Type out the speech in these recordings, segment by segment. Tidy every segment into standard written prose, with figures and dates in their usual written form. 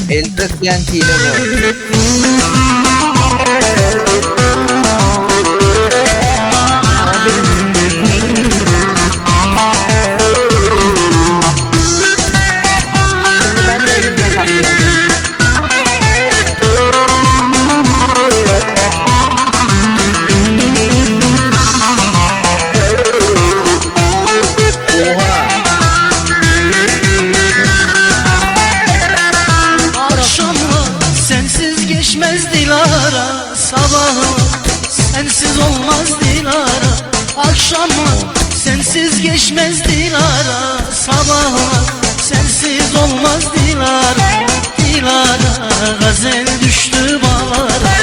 El taşıyan hile bu. Ben de elimle kapıyorum. Akşamı sensiz geçmez Dilara, sabahı sensiz olmaz Dilara. Akşamı sensiz geçmez Dilara, sabahı sensiz olmaz Dilara. Dilara gazel düştü bağlara,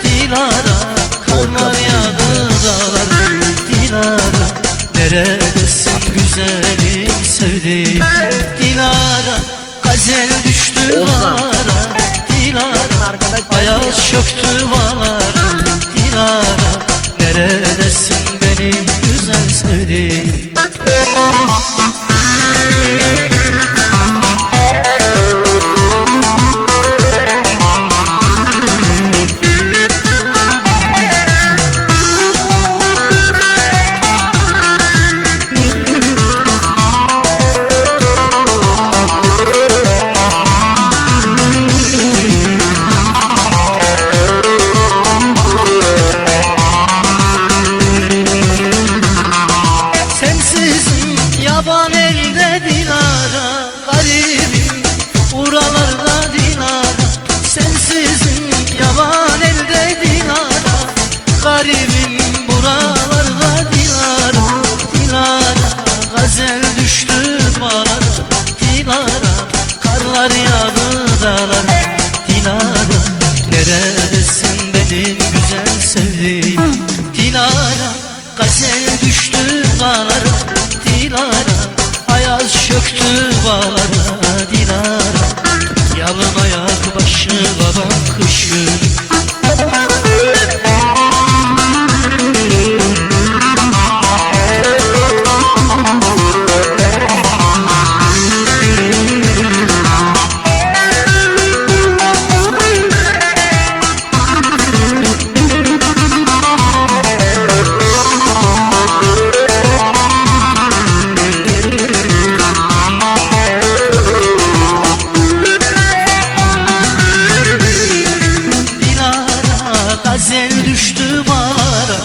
Dilara karlar yağdı dağlara. Dilara neredesin güzelim sevdiğim, Dilara gazel düştü bağlara, Dilara ayaz çöktü bağlara. Dilara neredesin benim güzel sevdiğim. Yaban elde Dilara, garibim buralarda Dilara. Sensizim yaban elde Dilara, garibim buralarda Dilara. Dilara gazel düştü bağlara, Dilara karlar yağdı dağlara. Dilara neredesin benim güzel sevdiğim, Dilara gazel düştü bağlara. Dilara ayaz çöktü bağlara, Dilara yalın ayak başı baba kış günü. Gazel düştü bağlara,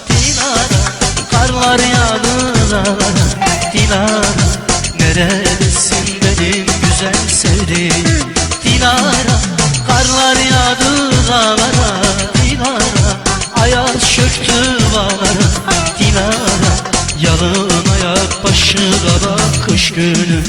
Dilara karlar yağdı dağlara. Dilara neredesin benim güzel sevdiğim, Dilara karlar yağdı dağlara. Dilara ayaz çöktü bağlara, Dilara yalın ayak başı baba kış günü.